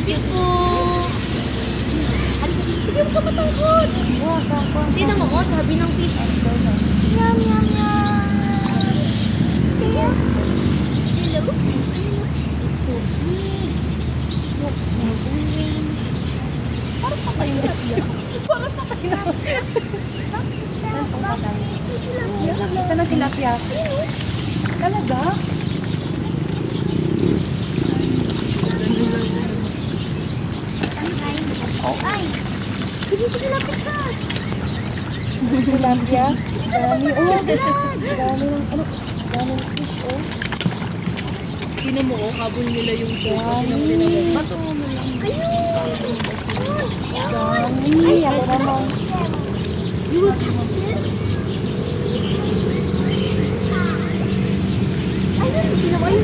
you po. Sige, huwag ka matangkod. Hindi naman mo, sabi ng fish. Yum, yum, yum. Hello? So big. Look, parang patay na siya. Parang patay na. Isa na tilapia. Talaga? Ay! Sige, sige, lapit ka! Tilapia? Dami. Oh, Dalag! dami ng ano? Dami ng fish, oh. Tinan mo, oh, habol nila yung Dami. bato mo lang. Ayun! Dami. Ako naman. You will catch it? Ayun, hindi naman yun.